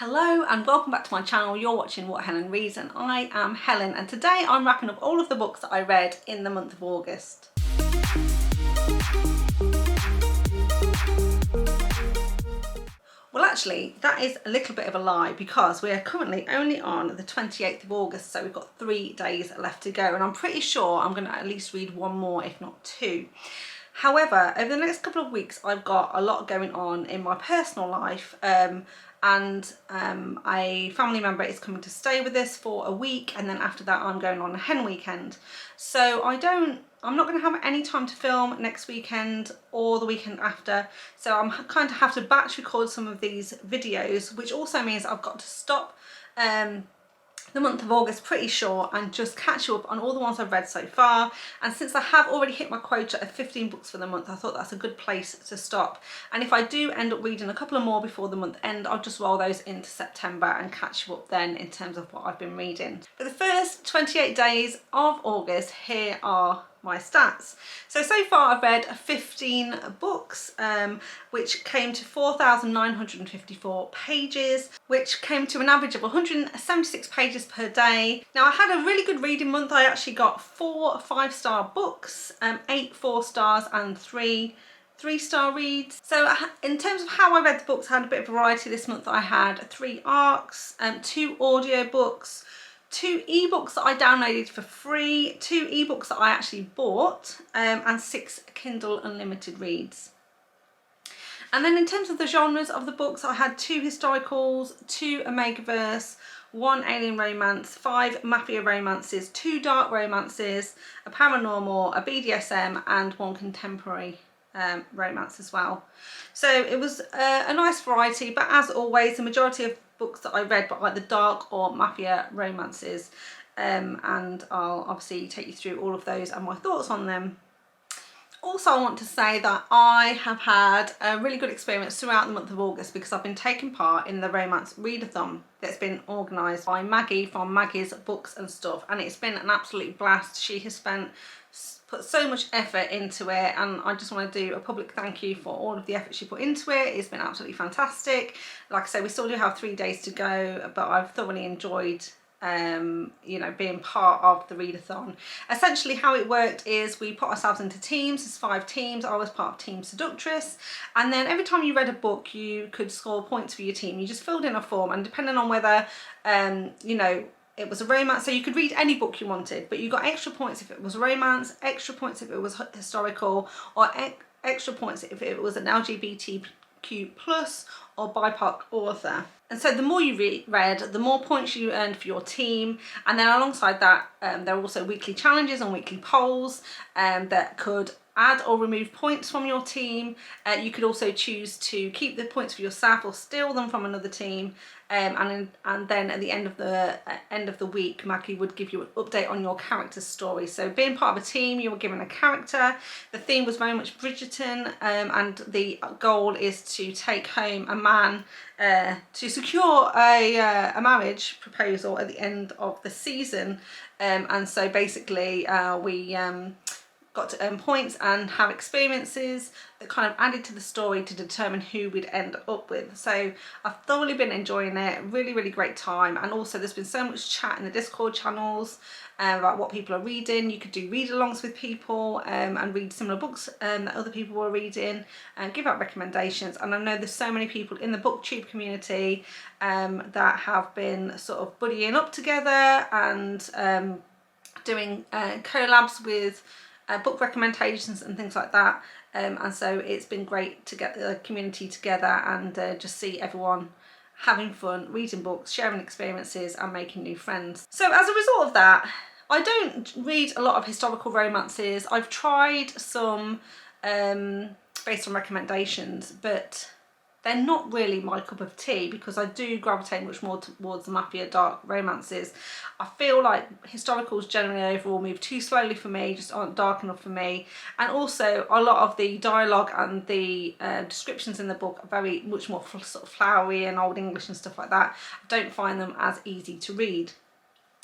Hello and welcome back to my channel. You're watching What Helen Reads and I am Helen, and today I'm wrapping up all of the books that I read in the month of August. Well, actually that is a little bit of a lie because we're currently only on the 28th of August, so we've got 3 days left to go, and I'm pretty sure I'm going to at least read one more, if not two. However, over the next couple of weeks I've got a lot going on in my personal life, and a family member is coming to stay with us for a week, and then after that I'm going on a hen weekend. So I'm not going to have any time to film next weekend or the weekend after, so I'm kind of have to batch record some of these videos, which also means I've got to stop the month of August pretty short and just catch you up on all the ones I've read so far. And since I have already hit my quota of 15 books for the month, I thought that's a good place to stop. And if I do end up reading a couple of more before the month end, I'll just roll those into September and catch you up then in terms of what I've been reading. For the first 28 days of August, here are my stats. So far I've read 15 books, which came to 4,954 pages, which came to an average of 176 pages per day. Now I had a really good reading month. I actually got 4 5-star books, 8 4 stars and 3 3-star reads. So in terms of how I read the books, I had a bit of variety this month. I had 3 ARCs, 2 audiobooks, 2 ebooks that I downloaded for free, 2 ebooks that I actually bought, and 6 Kindle Unlimited reads. And then in terms of the genres of the books, I had 2 historicals, 2 Omegaverse, 1 alien romance, 5 mafia romances, 2 dark romances, a paranormal, a BDSM, and 1 contemporary romance as well. So it was a nice variety, but as always the majority of books that I read but like the dark or mafia romances, and I'll obviously take you through all of those and my thoughts on them. Also, I want to say that I have had a really good experience throughout the month of August because I've been taking part in the romance readathon that's been organised by Maggie from Maggie's Books and Stuff, and it's been an absolute blast. She has put so much effort into it, and I just want to do a public thank you for all of the effort she put into it. It's been absolutely fantastic. Like I say, we still do have 3 days to go, but I've thoroughly enjoyed you know, being part of the readathon. Essentially how it worked is we put ourselves into teams. There's 5 teams. I was part of Team Seductress, and then every time you read a book you could score points for your team. You just filled in a form, and depending on whether you know, it was a romance, so you could read any book you wanted, but you got extra points if it was romance, extra points if it was historical, or extra points if it was an LGBTQ plus or BIPOC author. And so the more you read, the more points you earned for your team. And then alongside that, there are also weekly challenges and weekly polls that could add or remove points from your team. You could also choose to keep the points for yourself or steal them from another team. And then at the end of the week, Maggie would give you an update on your character's story. So being part of a team, you were given a character. The theme was very much Bridgerton, and the goal is to take home a man to secure a marriage proposal at the end of the season. And so basically we got to earn points and have experiences that kind of added to the story to determine who we'd end up with. So I've thoroughly been enjoying it. Really great time. And also there's been so much chat in the Discord channels about what people are reading. You could do read-alongs with people and read similar books that other people were reading and give out recommendations. And I know there's so many people in the booktube community that have been sort of buddying up together and doing collabs with book recommendations and things like that, and so it's been great to get the community together and just see everyone having fun, reading books, sharing experiences and making new friends. So as a result of that, I don't read a lot of historical romances. I've tried some based on recommendations, but they're not really my cup of tea because I do gravitate much more towards the mafia dark romances. I feel like historicals generally overall move too slowly for me, just aren't dark enough for me. And also a lot of the dialogue and the descriptions in the book are very much more sort of flowery and Old English and stuff like that. I don't find them as easy to read.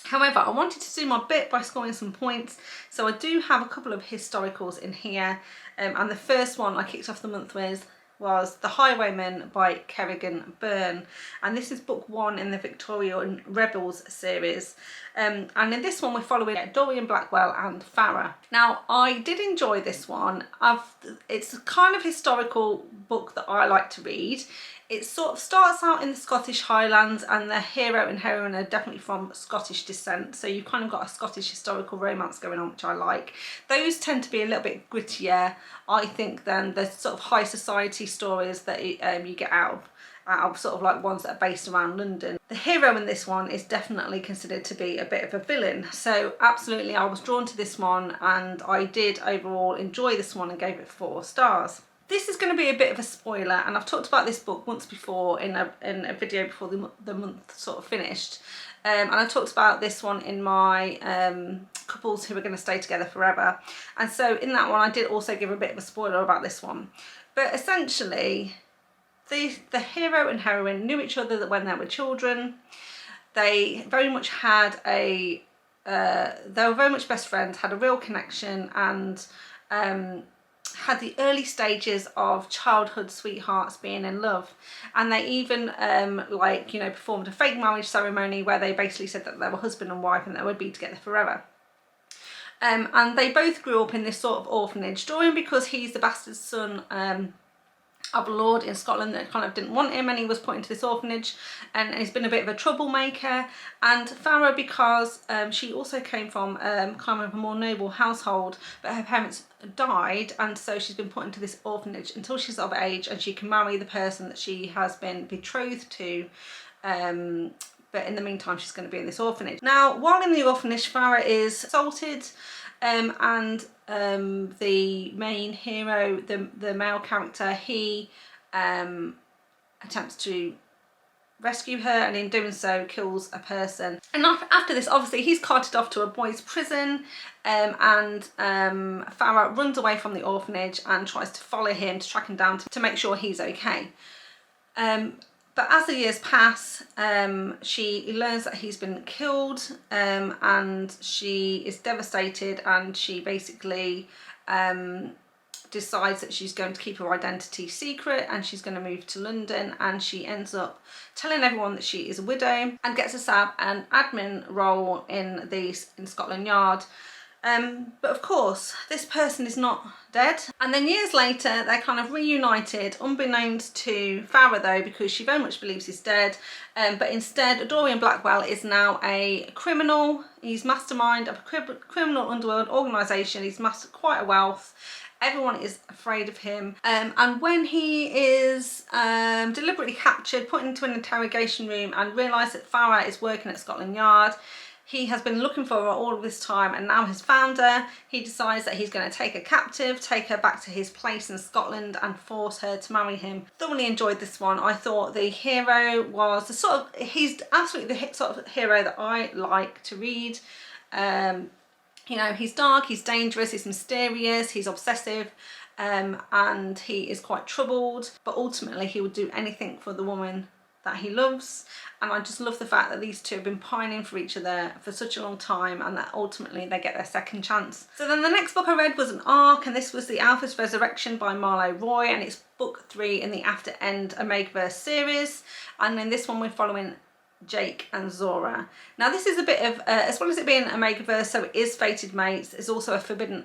However, I wanted to do my bit by scoring some points, so I do have a couple of historicals in here, and the first one I kicked off the month with was The Highwayman by Kerrigan, Byrne, and this is book 1 in the Victorian Rebels series. And in this one we're following Dorian Blackwell and Farah. Now I did enjoy this one. It's a kind of historical book that I like to read. It sort of starts out in the Scottish Highlands, and the hero and heroine are definitely from Scottish descent, so you've kind of got a Scottish historical romance going on, which I like. Those tend to be a little bit grittier, I think, than the sort of high society stories that you get out of sort of like ones that are based around London. The hero in this one is definitely considered to be a bit of a villain, so absolutely I was drawn to this one, and I did overall enjoy this one and gave it 4 stars. This is going to be a bit of a spoiler, and I've talked about this book once before in a video before the month sort of finished, and I talked about this one in my couples who are going to stay together forever, and so in that one I did also give a bit of a spoiler about this one. But essentially the hero and heroine knew each other when they were children. They very much had they were very much best friends, had a real connection, and had the early stages of childhood sweethearts being in love, and they even performed a fake marriage ceremony where they basically said that they were husband and wife and they would be together forever. And they both grew up in this sort of orphanage. Dorian, because he's the bastard son of a lord in Scotland that kind of didn't want him, and he was put into this orphanage, and he's been a bit of a troublemaker. And Farah, because she also came from kind of a more noble household, but her parents died, and so she's been put into this orphanage until she's of age and she can marry the person that she has been betrothed to. But in the meantime she's going to be in this orphanage. Now while in the orphanage, Farah is assaulted, and the main hero, the male character, he attempts to rescue her, and in doing so kills a person. And after this, obviously he's carted off to a boys' prison, and Farah runs away from the orphanage and tries to follow him, to track him down to make sure he's okay. But as the years pass, she learns that he's been killed, and she is devastated, and she basically decides that she's going to keep her identity secret, and she's going to move to London, and she ends up telling everyone that she is a widow and gets herself an admin role in Scotland Yard. But of course this person is not dead, and then years later they're kind of reunited, unbeknownst to Farah though, because she very much believes he's dead. But instead Dorian Blackwell is now a criminal. He's mastermind of a criminal underworld organisation. He's mastered quite a wealth. Everyone is afraid of him, and when he is deliberately captured, put into an interrogation room, and realised that Farah is working at Scotland Yard, he has been looking for her all of this time and now has found her. He decides that he's going to take her captive, take her back to his place in Scotland, and force her to marry him. Thoroughly enjoyed this one. I thought the hero was he's absolutely the sort of hero that I like to read. You know, he's dark, he's dangerous, he's mysterious, he's obsessive, and he is quite troubled, but ultimately he would do anything for the woman that he loves. And I just love the fact that these two have been pining for each other for such a long time, and that ultimately they get their second chance. So then the next book I read was an arc, and this was The Alpha's Resurrection by Marlowe, and it's book 3 in the After End Omegaverse series. And in this one we're following Jake and Zora. Now this is a bit of, as well as it being Omegaverse, so it is fated mates, there's also a forbidden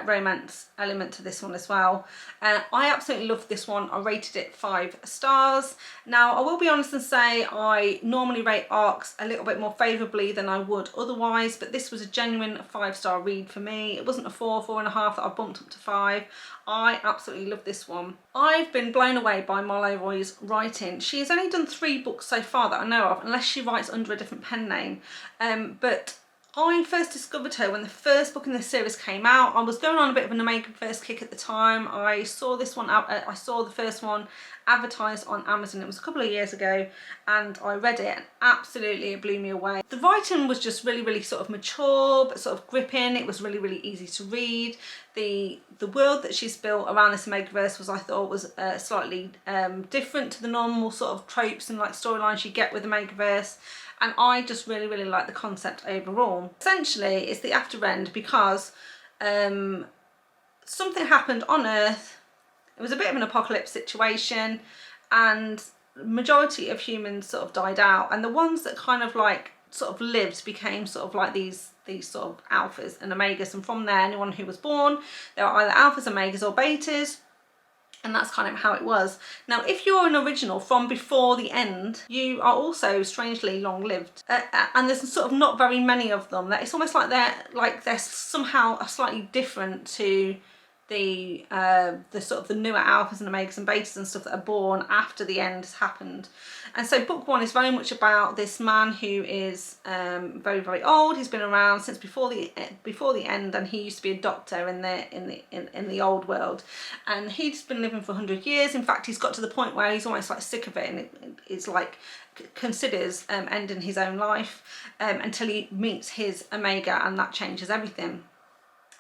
romance element to this one as well. I absolutely loved this one. I rated it 5 stars. Now I will be honest and say I normally rate arcs a little bit more favourably than I would otherwise, but this was a genuine 5-star read for me. It wasn't a 4.5 that I bumped up to 5. I absolutely love this one. I've been blown away by Marlowe's writing. She has only done 3 books so far that I know of, unless she writes under a different pen name, but I first discovered her when the first book in the series came out. I was going on a bit of an Omegaverse kick at the time. I saw this one out, I saw the first one advertised on Amazon. It was a couple of years ago, and I read it, and absolutely it blew me away. The writing was just really sort of mature but sort of gripping. It was really easy to read. The world that she's built around this Omegaverse was, I thought, was slightly different to the normal sort of tropes and like storylines you get with Omegaverse. And I just really like the concept overall. Essentially, it's the after end because something happened on Earth it was a bit of an apocalypse situation, and the majority of humans sort of died out, and the ones that kind of like sort of lived became sort of like these sort of alphas and omegas, and from there anyone who was born, they were either alphas, omegas or betas, and that's kind of how it was. Now if you're an original from before the end, you are also strangely long-lived, and there's sort of not very many of them. That it's almost like they're somehow slightly different to the sort of the newer alphas and omegas and betas and stuff that are born after the end has happened. And so book one is very much about this man who is very, very old. He's been around since before the end, and he used to be a doctor in the old world, and he's been living for 100 years. In fact, he's got to the point where he's almost like sick of it, and it's like considers ending his own life until he meets his omega, and that changes everything.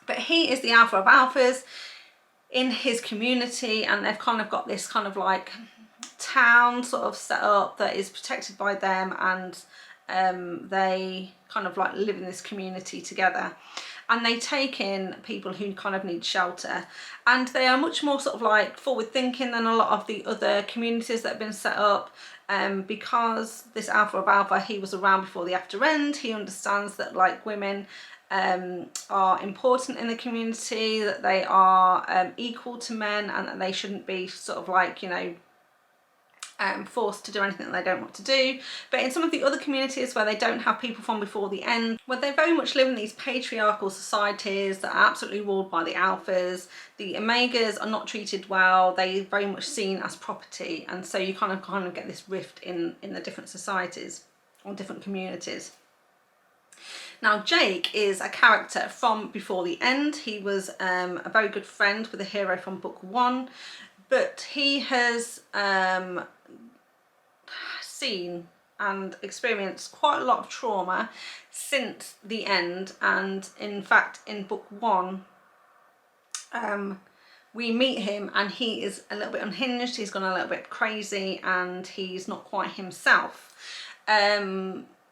But he is the alpha of alphas in his community, and they've kind of got this kind of like town sort of set up that is protected by them, and they kind of like live in this community together, and they take in people who kind of need shelter, and they are much more sort of like forward thinking than a lot of the other communities that have been set up. Because this alpha of alpha, he was around before the after end, he understands that like women are important in the community, that they are equal to men, and that they shouldn't be sort of like, you know, forced to do anything that they don't want to do. But in some of the other communities where they don't have people from before the end, where they very much live in these patriarchal societies that are absolutely ruled by the alphas, the omegas are not treated well, they're very much seen as property, and so you kind of get this rift in the different societies or different communities. Now Jake is a character from before the end. He was a very good friend with the hero from book one, but he has seen and experienced quite a lot of trauma since the end, and in fact in book one we meet him and he is a little bit unhinged, he's gone a little bit crazy, and he's not quite himself.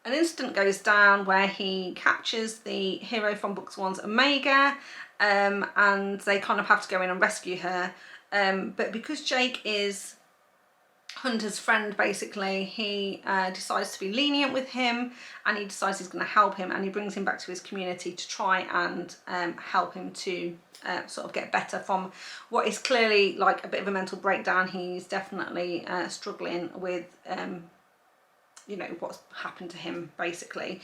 An incident goes down where he captures the hero from book one's omega, and they kind of have to go in and rescue her, but because Jake is Hunter's friend basically, he decides to be lenient with him, and he decides he's going to help him, and he brings him back to his community to try and help him to sort of get better from what is clearly like a bit of a mental breakdown. He's definitely struggling with you know, what's happened to him basically.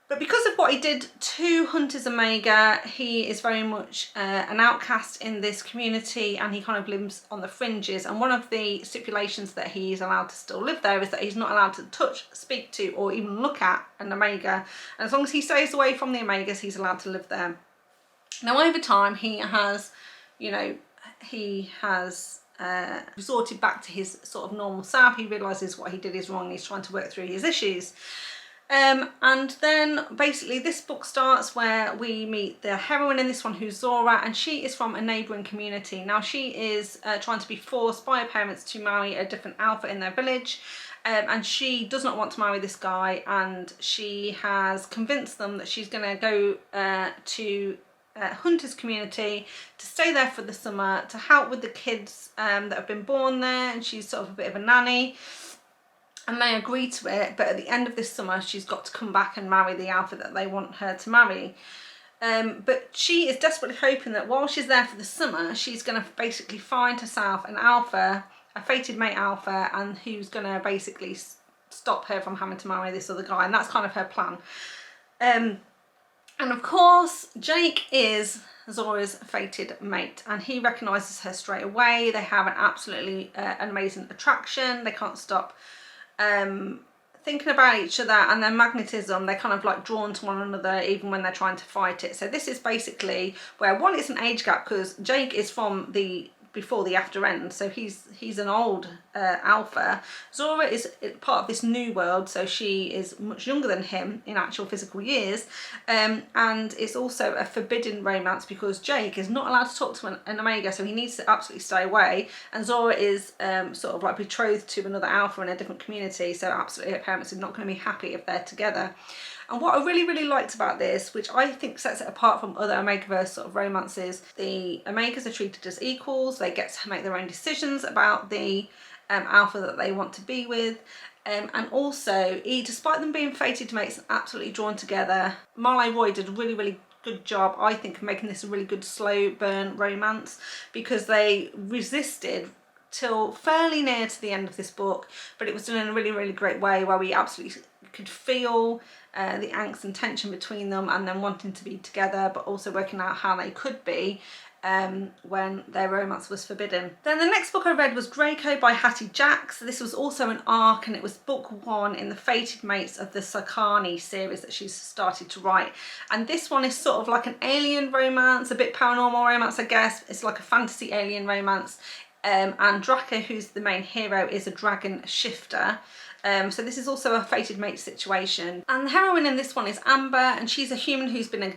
But because of what he did to Hunter's omega, he is very much an outcast in this community, and he kind of lives on the fringes. And one of the stipulations that he's allowed to still live there is that he's not allowed to touch, speak to, or even look at an omega. And as long as he stays away from the omegas, he's allowed to live there. Now over time he has, you know, resorted back to his sort of normal self. He realises what he did is wrong, and he's trying to work through his issues. And then basically this book starts where we meet the heroine in this one, who's Zora, and she is from a neighbouring community. Now she is trying to be forced by her parents to marry a different alpha in their village, and she does not want to marry this guy, and she has convinced them that she's going to go to Hunter's community to stay there for the summer to help with the kids that have been born there, and she's sort of a bit of a nanny. And they agree to it, but at the end of this summer she's got to come back and marry the alpha that they want her to marry. But she is desperately hoping that while she's there for the summer, she's going to basically find herself an alpha, a fated mate alpha, and who's going to basically stop her from having to marry this other guy, and that's kind of her plan. And of course Jake is Zora's fated mate, and he recognises her straight away. They have an absolutely an amazing attraction. They can't stop thinking about each other, and their magnetism, they're kind of like drawn to one another even when they're trying to fight it. So this is basically where, one, it's an age gap because Jake is from the before the after end, so he's an old alpha. Zora is part of this new world, so she is much younger than him in actual physical years, and it's also a forbidden romance because Jake is not allowed to talk to an Omega, so he needs to absolutely stay away, and Zora is sort of like betrothed to another alpha in a different community, so absolutely her parents are not going to be happy if they're together. And what I really liked about this, which I think sets it apart from other Omegaverse sort of romances, the Omegas are treated as equals. They get to make their own decisions about the alpha that they want to be with. And also, despite them being fated mates and absolutely drawn together, Marlowe Roy did a really good job, I think, of making this a really good slow burn romance, because they resisted till fairly near to the end of this book, but it was done in a really great way where we absolutely could feel the angst and tension between them, and then wanting to be together but also working out how they could be when their romance was forbidden. Then the next book I read was Draco by Hattie Jacks. This was also an arc, and it was book 1 in the Fated Mates of the Sakani series that she's started to write. And this one is sort of like an alien romance, a bit paranormal romance, I guess. It's like a fantasy alien romance. And Draco, who's the main hero, is a dragon shifter. So this is also a fated mate situation. And the heroine in this one is Amber, and she's a human who's been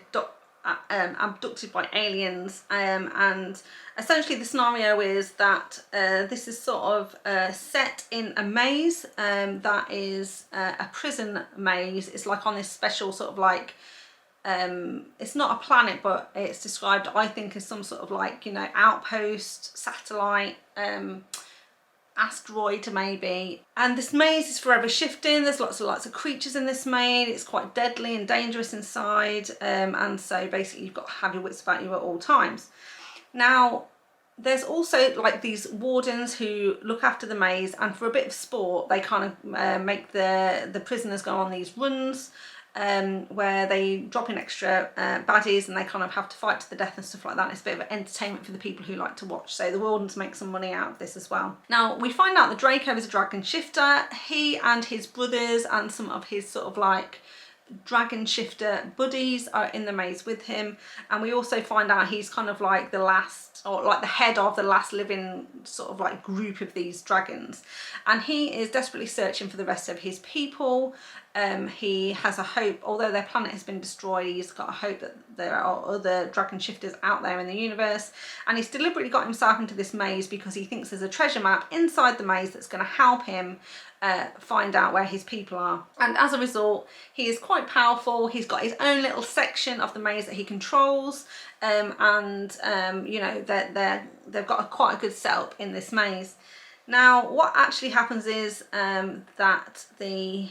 abducted by aliens. And essentially the scenario is that this is sort of set in a maze that is a prison maze. It's like on this special sort of like, it's not a planet, but it's described, I think, as some sort of like, you know, outpost, satellite, asteroid maybe. And this maze is forever shifting. There's lots of creatures in this maze. It's quite deadly and dangerous inside, and so basically you've got to have your wits about you at all times. Now there's also like these wardens who look after the maze, and for a bit of sport they kind of make the prisoners go on these runs where they drop in extra baddies, and they kind of have to fight to the death and stuff like that. It's a bit of entertainment for the people who like to watch, so the wardens make some money out of this as well. Now we find out that Draco is a dragon shifter. He and his brothers and some of his sort of like dragon shifter buddies are in the maze with him, and we also find out he's kind of like the last, or like the head of the last living sort of like group of these dragons, and he is desperately searching for the rest of his people. He has a hope, although their planet has been destroyed, he's got a hope that there are other dragon shifters out there in the universe, and he's deliberately got himself into this maze because he thinks there's a treasure map inside the maze that's going to help him find out where his people are. And as a result, he is quite powerful. He's got his own little section of the maze that he controls, you know, they've got quite a good setup in this maze. Now what actually happens is that the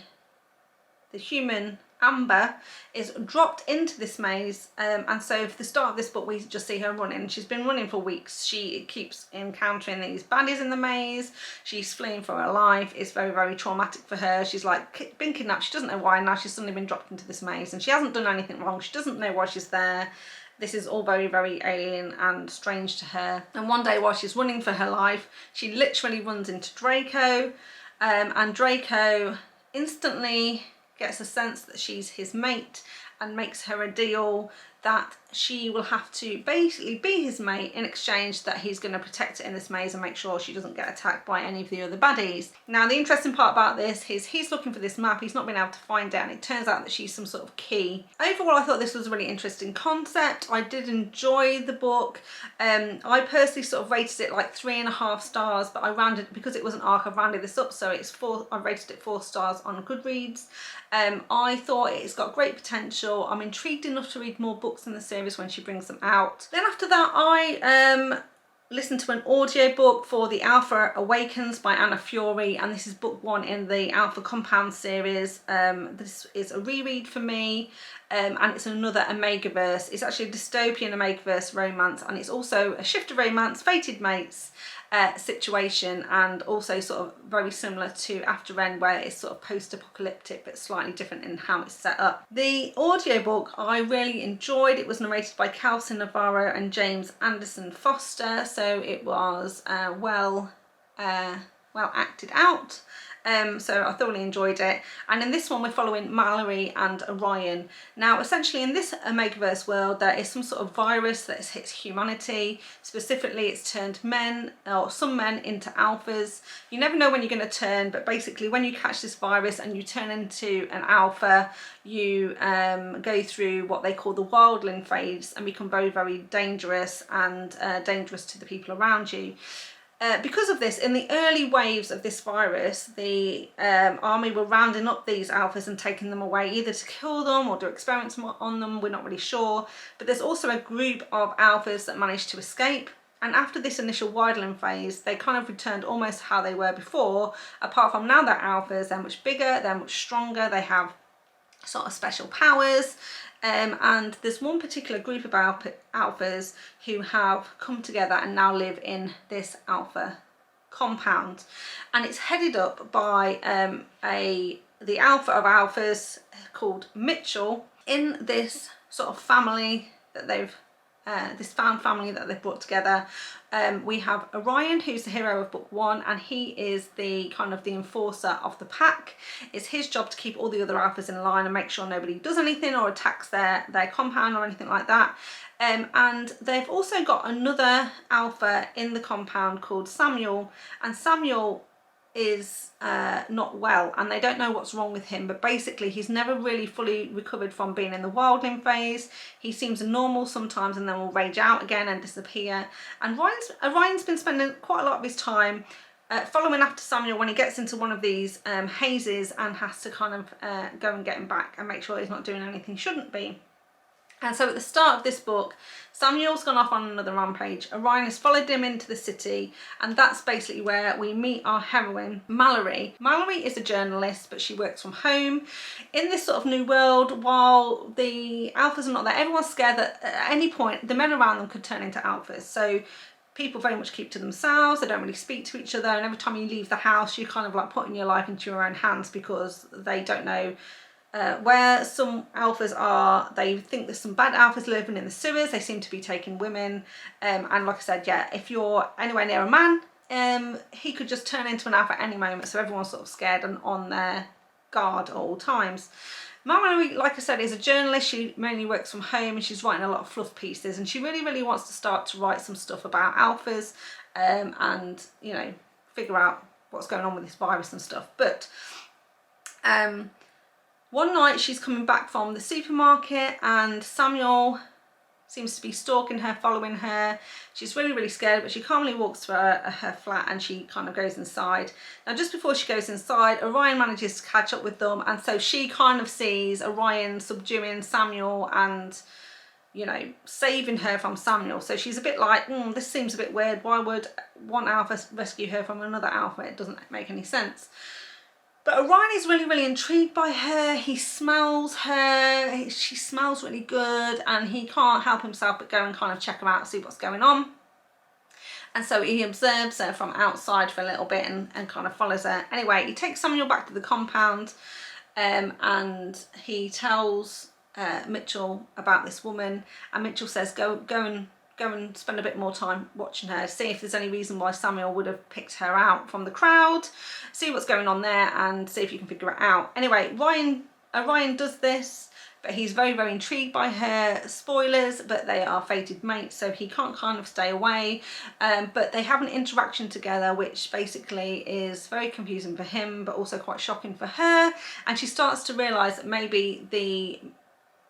human Amber is dropped into this maze, and so for the start of this book we just see her running. She's been running for weeks. She keeps encountering these baddies in the maze. She's fleeing for her life. It's very traumatic for her. She's like been kidnapped. She doesn't know why. Now she's suddenly been dropped into this maze, and she hasn't done anything wrong. She doesn't know why she's there. This is all very alien and strange to her. And one day while she's running for her life, she literally runs into Draco, and Draco instantly gets a sense that she's his mate and makes her a deal that she will have to basically be his mate in exchange that he's going to protect her in this maze and make sure she doesn't get attacked by any of the other baddies. Now the interesting part about this is he's looking for this map, he's not been able to find it, and it turns out that she's some sort of key. Overall I thought this was a really interesting concept. I did enjoy the book. I personally sort of rated it like 3.5 stars, but I rounded, because it was an arc, I rounded this up, so it's 4. I rated it 4 stars on Goodreads. I thought it's got great potential. I'm intrigued enough to read more books in the series when she brings them out. Then after that I listened to an audiobook for The Alpha Awakens by Anna Fury, and this is book 1 in the Alpha Compound series. This is a reread for me, and it's another Omegaverse. It's actually a dystopian Omegaverse romance, and it's also a shifter romance, fated mates situation, and also sort of very similar to After End, where it's sort of post-apocalyptic but slightly different in how it's set up. The audiobook I really enjoyed. It was narrated by Kelsey Navarro and James Anderson Foster, so it was well acted out. So I thoroughly enjoyed it. And in this one we're following Mallory and Orion. Now essentially in this Omegaverse world there is some sort of virus that has hit humanity. Specifically it's turned men, or some men, into alphas. You never know when you're going to turn, but basically when you catch this virus and you turn into an alpha, you go through what they call the wildling phase and become very, very dangerous, and dangerous to the people around you. Because of this, in the early waves of this virus, the army were rounding up these alphas and taking them away, either to kill them or do experiments on them, we're not really sure. But there's also a group of alphas that managed to escape. And after this initial wildling phase, they kind of returned almost how they were before, apart from now they're alphas, they're much bigger, they're much stronger, they have sort of special powers. And there's one particular group of alphas who have come together and now live in this alpha compound, and it's headed up by the alpha of alphas called Mitchell. In this sort of family that they've this found family that they've brought together, we have Orion, who's the hero of book 1, and he is the kind of the enforcer of the pack. It's his job to keep all the other alphas in line and make sure nobody does anything or attacks their compound or anything like that. And they've also got another alpha in the compound called Samuel, and Samuel is not well, and they don't know what's wrong with him, but basically he's never really fully recovered from being in the wildling phase. He seems normal sometimes and then will rage out again and disappear. And Orion's been spending quite a lot of his time following after Samuel when he gets into one of these hazes, and has to kind of go and get him back and make sure he's not doing anything he shouldn't be. And so at the start of this book, Samuel's gone off on another rampage. Orion has followed him into the city, and that's basically where we meet our heroine, Mallory. Mallory is a journalist, but she works from home. In this sort of new world, while the alphas are not there, everyone's scared that at any point the men around them could turn into alphas. So people very much keep to themselves, they don't really speak to each other, and every time you leave the house, you're kind of like putting your life into your own hands, because they don't know where some alphas are. They think there's some bad alphas living in the sewers. They seem to be taking women, and like I said, yeah, if you're anywhere near a man, he could just turn into an alpha at any moment, so everyone's sort of scared and on their guard at all times. Marlowe, like I said, is a journalist. She mainly works from home, and she's writing a lot of fluff pieces, and she really wants to start to write some stuff about alphas, and you know, figure out what's going on with this virus and stuff. But one night she's coming back from the supermarket, and Samuel seems to be stalking her, following her. She's really scared, but she calmly walks to her flat, and she kind of goes inside. Now just before she goes inside, Orion manages to catch up with them, and so she kind of sees Orion subduing Samuel and, you know, saving her from Samuel. So she's a bit like, this seems a bit weird. Why would one alpha rescue her from another alpha? It doesn't make any sense. But Orion is really intrigued by her. He smells her, she smells really good, and he can't help himself but go and kind of check her out, see what's going on. And so he observes her from outside for a little bit and kind of follows her. Anyway, he takes Samuel back to the compound, and he tells Mitchell about this woman, and Mitchell says go and spend a bit more time watching her, see if there's any reason why Samuel would have picked her out from the crowd, see what's going on there, and see if you can figure it out. Anyway, Orion does this, but he's very intrigued by her. Spoilers, but they are fated mates, so he can't kind of stay away. But they have an interaction together, which basically is very confusing for him, but also quite shocking for her. And she starts to realise that maybe the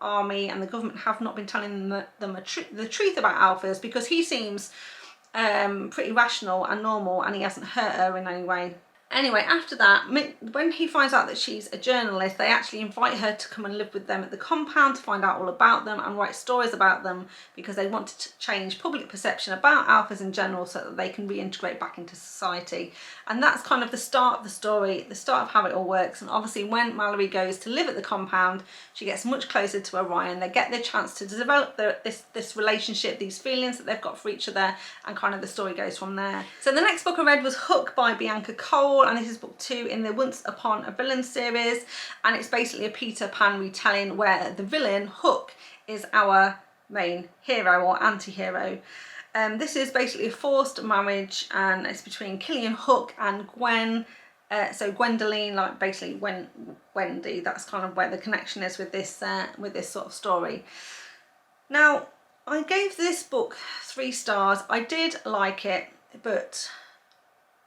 army and the government have not been telling them the truth about alphas, because he seems pretty rational and normal, and he hasn't hurt her in any way. Anyway, after that, when he finds out that she's a journalist, they actually invite her to come and live with them at the compound to find out all about them and write stories about them, because they want to change public perception about alphas in general so that they can reintegrate back into society. And that's kind of the start of the story, the start of how it all works. And obviously when Mallory goes to live at the compound, she gets much closer to Orion. They get the chance to develop this relationship, these feelings that they've got for each other, and kind of the story goes from there. So the next book I read was Hook by Bianca, and this is book 2 in the Once Upon a Villain series, and it's basically a Peter Pan retelling where the villain, Hook, is our main hero or anti-hero. This is basically a forced marriage, and it's between Killian Hook and Gwen. So Gwendoline, like basically Wendy, that's kind of where the connection is with this sort of story. Now, I gave this book 3 stars. I did like it, but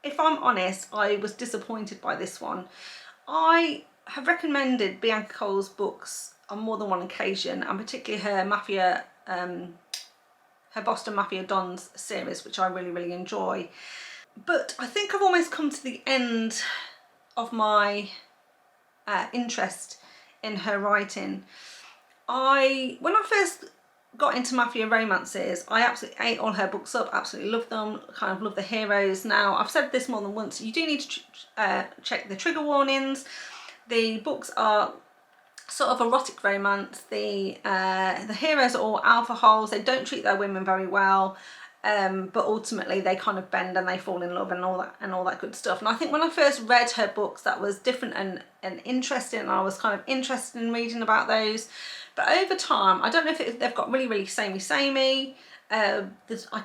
if I'm honest, I was disappointed by this one. I have recommended Bianca Cole's books on more than one occasion, and particularly her Mafia, her Boston Mafia Dons series, which I really enjoy. But I think I've almost come to the end of my interest in her writing. When I first got into Mafia romances, I absolutely ate all her books up, absolutely loved them, kind of love the heroes. Now, I've said this more than once, you do need to check the trigger warnings. The books are sort of erotic romance. The heroes are all alpha holes, they don't treat their women very well. But ultimately they kind of bend and they fall in love and all that good stuff. And I think when I first read her books, that was different and interesting, and I was kind of interested in reading about those. But over time, I don't know if they've got really samey. I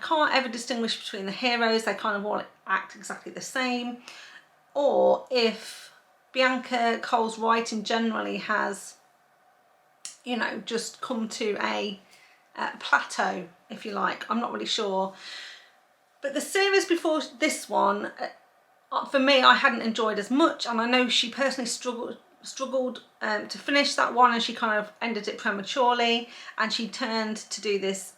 can't ever distinguish between the heroes, they kind of all act exactly the same, or if Bianca Cole's writing generally has, you know, just come to a plateau, if you like. I'm not really sure. But the series before this one, for me, I hadn't enjoyed as much, and I know she personally struggled to finish that one, and she kind of ended it prematurely, and she turned to do this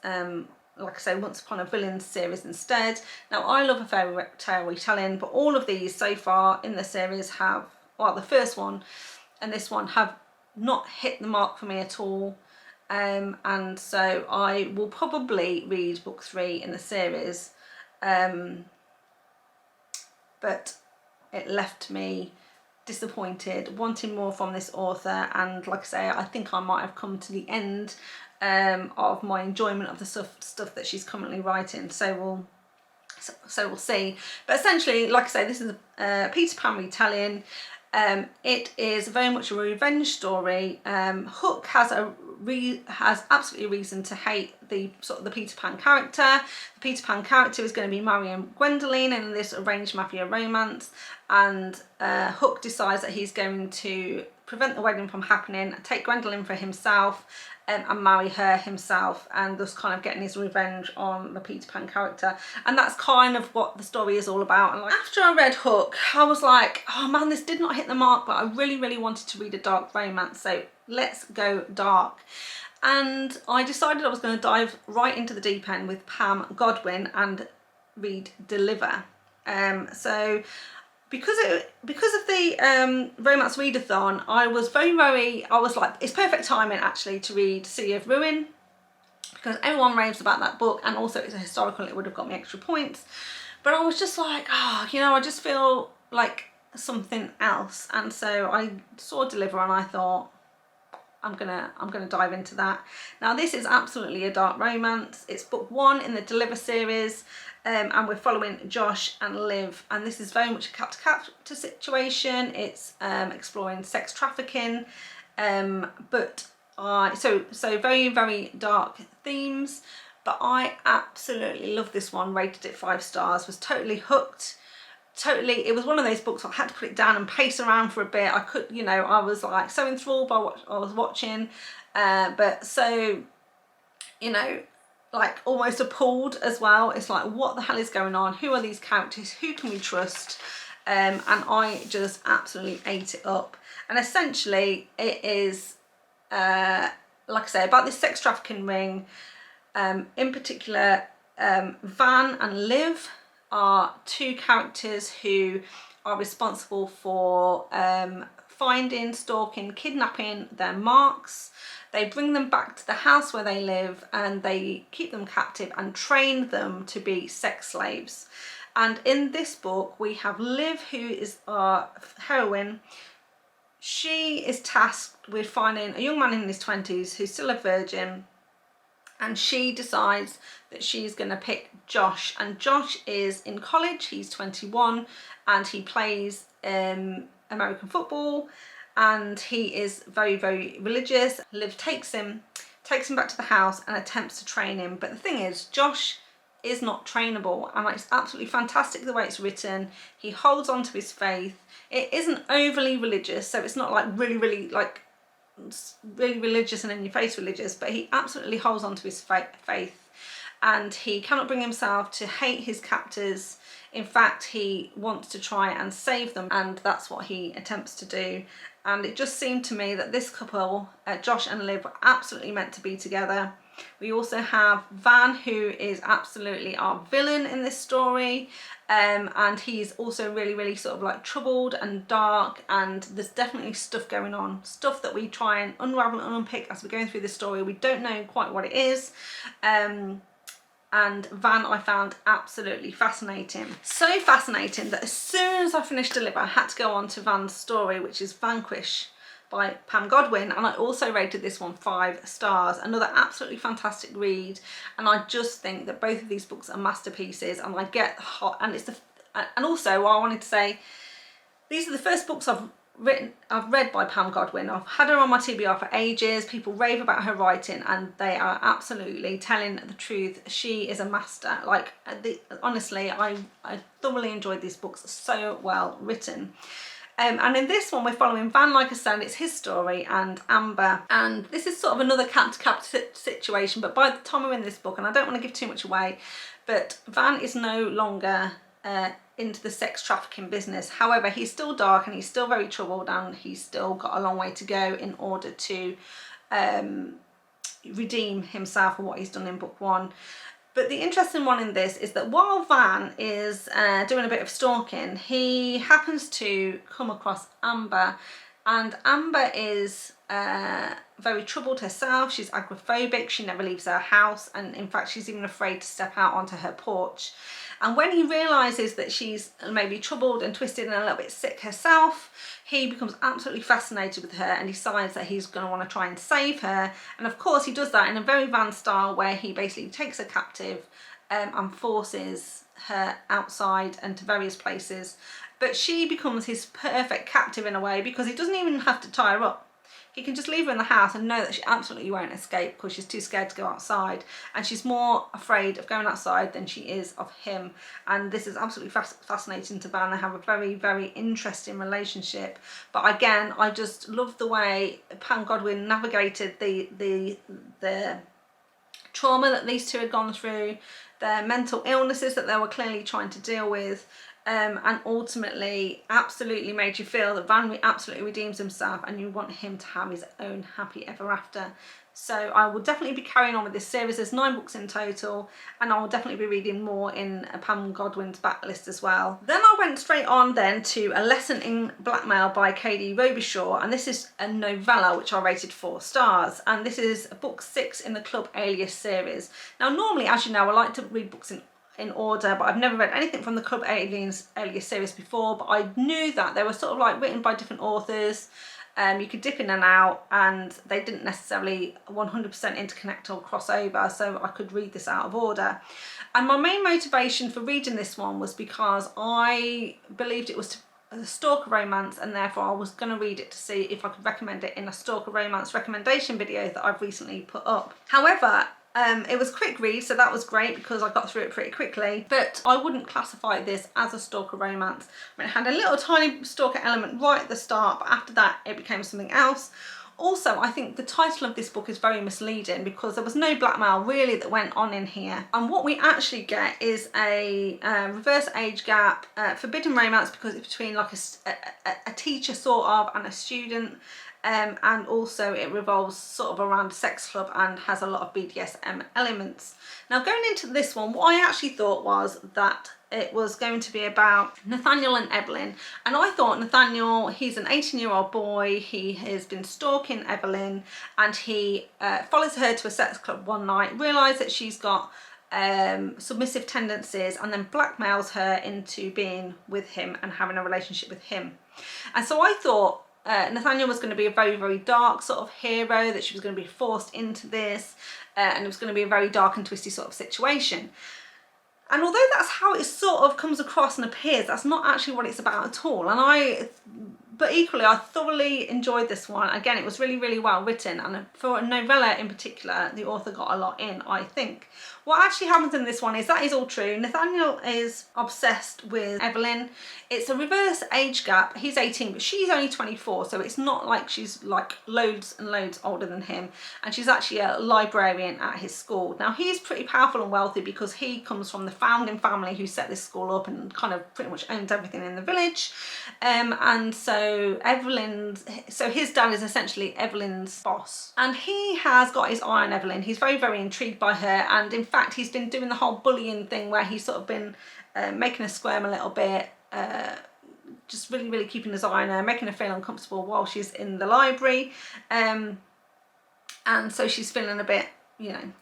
like I say, Once Upon a Villain series instead. Now, I love a fairy tale retelling, but all of these so far in the series have, well, the first one and this one have not hit the mark for me at all. And so I will probably read book 3 in the series, but it left me disappointed, wanting more from this author, and like I say, I think I might have come to the end of my enjoyment of the stuff that she's currently writing. So we'll see. But essentially, like I say, this is a Peter Pan retelling. It is very much a revenge story. Hook has absolutely a reason to hate the Peter Pan character. The Peter Pan character is going to be marrying Gwendoline in this arranged mafia romance, and Hook decides that he's going to prevent the wedding from happening, take Gwendoline for himself, and marry her himself, and thus kind of getting his revenge on the Peter Pan character. And that's kind of what the story is all about. And like, after I read Hook, I was like, oh man, this did not hit the mark, but I really wanted to read a dark romance, so let's go dark. And I decided I was going to dive right into the deep end with Pam Godwin and read Deliver. So because of the romance readathon, I was I was like, it's perfect timing actually to read City of Ruin, because everyone raves about that book, and also it's a historical, it would have got me extra points. But I was just like, oh, you know, I just feel like something else. And so I saw Deliver and I thought, I'm gonna dive into that. Now, this is absolutely a dark romance. It's book 1 in the Deliver series, and we're following Josh and Liv, and this is very much a captor situation. It's exploring sex trafficking, but so very dark themes. But I absolutely love this one. Rated it 5 stars. Was totally hooked. Totally, it was one of those books I had to put it down and pace around for a bit. I could, you know, I was like so enthralled by what I was watching, but so, you know, like almost appalled as well. It's like, what the hell is going on? Who are these characters? Who can we trust? And I just absolutely ate it up. And essentially it is, like I say, about this sex trafficking ring. In particular, Van and Liv are 2 characters who are responsible for finding, stalking, kidnapping their marks. They bring them back to the house where they live, and they keep them captive and train them to be sex slaves. And in this book we have Liv, who is our heroine. She is tasked with finding a young man in his 20s who's still a virgin, and she decides that she's going to pick Josh. And Josh is in college, he's 21, and he plays American football, and he is very religious. Liv takes him back to the house and attempts to train him. But the thing is, Josh is not trainable, and it's absolutely fantastic the way it's written. He holds on to his faith. It isn't overly religious, so it's not like really like really religious and in your face religious, but he absolutely holds on to his faith, and he cannot bring himself to hate his captors. In fact, he wants to try and save them, and that's what he attempts to do. And it just seemed to me that this couple, Josh and Liv, were absolutely meant to be together. We also have Van, who is absolutely our villain in this story, and he's also really sort of like troubled and dark, and there's definitely stuff going on, stuff that we try and unravel and unpick as we're going through the story. We don't know quite what it is. And Van I found absolutely fascinating. So fascinating that as soon as I finished Deliver, I had to go on to Van's story, which is Vanquish by Pam Godwin, and I also rated this one 5 stars. Another absolutely fantastic read, and I just think that both of these books are masterpieces, and I get hot. And it's and also I wanted to say, these are the first books I've read by Pam Godwin. I've had her on my TBR for ages. People rave about her writing, and they are absolutely telling the truth. She is a master. Like, honestly, I thoroughly enjoyed these books. So well written. And in this one, we're following Van, like I said, it's his story, and Amber. And this is sort of another cat-to-cat situation, but by the time we're in this book, and I don't want to give too much away, but Van is no longer into the sex trafficking business. However, he's still dark, and he's still very troubled, and he's still got a long way to go in order to redeem himself for what he's done in book 1. But the interesting one in this is that while Van is doing a bit of stalking, he happens to come across Amber, and Amber is very troubled herself. She's agoraphobic, she never leaves her house, and in fact she's even afraid to step out onto her porch. And when he realises that she's maybe troubled and twisted and a little bit sick herself, he becomes absolutely fascinated with her and decides that he's going to want to try and save her. And of course he does that in a very Van style, where he basically takes her captive and forces her outside and to various places. But she becomes his perfect captive in a way, because he doesn't even have to tie her up. He can just leave her in the house and know that she absolutely won't escape, because she's too scared to go outside, and she's more afraid of going outside than she is of him. And this is absolutely fascinating to Van. They have a very interesting relationship. But again, I just love the way Pam Godwin navigated the trauma that these two had gone through, their mental illnesses that they were clearly trying to deal with. And ultimately absolutely made you feel that Van absolutely redeems himself, and you want him to have his own happy ever after. So I will definitely be carrying on with this series. There's 9 books in total, and I will definitely be reading more in Pam Godwin's backlist as well. Then I went straight on then to A Lesson in Blackmail by Robichaux, and this is a novella which I rated 4 stars, and this is book 6 in the Club Alias series. Now normally, as you know, I like to read books in order, but I've never read anything from the Club Alias series before, but I knew that they were sort of like written by different authors. You could dip in and out, and they didn't necessarily 100% interconnect or cross over, so I could read this out of order. And my main motivation for reading this one was because I believed it was a stalker romance, and therefore I was going to read it to see if I could recommend it in a stalker romance recommendation video that I've recently put up. However, it was a quick read, so that was great because I got through it pretty quickly, but I wouldn't classify this as a stalker romance. I mean, it had a little tiny stalker element right at the start, but after that it became something else. Also, I think the title of this book is very misleading, because there was no blackmail really that went on in here, and what we actually get is a reverse age gap, forbidden romance, because it's between like a teacher sort of and a student. And also it revolves sort of around a sex club and has a lot of BDSM elements. Now going into this one, what I actually thought was that it was going to be about Nathaniel and Evelyn, and I thought Nathaniel, he's an 18-year-old boy, he has been stalking Evelyn, and he follows her to a sex club one night, realises that she's got submissive tendencies, and then blackmails her into being with him and having a relationship with him. And so I thought Nathaniel was going to be a very dark sort of hero, that she was going to be forced into this, and it was going to be a very dark and twisty sort of situation. And although that's how it sort of comes across and appears, that's not actually what it's about at all. And I but equally I thoroughly enjoyed this one. Again, it was really, really well written, and for a novella in particular, the author got a lot in, I think. What actually happens in this one is that is all true. Nathaniel is obsessed with Evelyn. It's a reverse age gap. He's 18, but she's only 24, so it's not like she's like loads and loads older than him. And she's actually a librarian at his school. Now, he's pretty powerful and wealthy because he comes from the founding family who set this school up and kind of pretty much owns everything in the village. And so his dad is essentially Evelyn's boss. And he has got his eye on Evelyn. He's very, very intrigued by her. And in fact, he's been doing the whole bullying thing where he's sort of been making her squirm a little bit, just really, really keeping his eye on her, making her feel uncomfortable while she's in the library. And so she's feeling a bit, you know,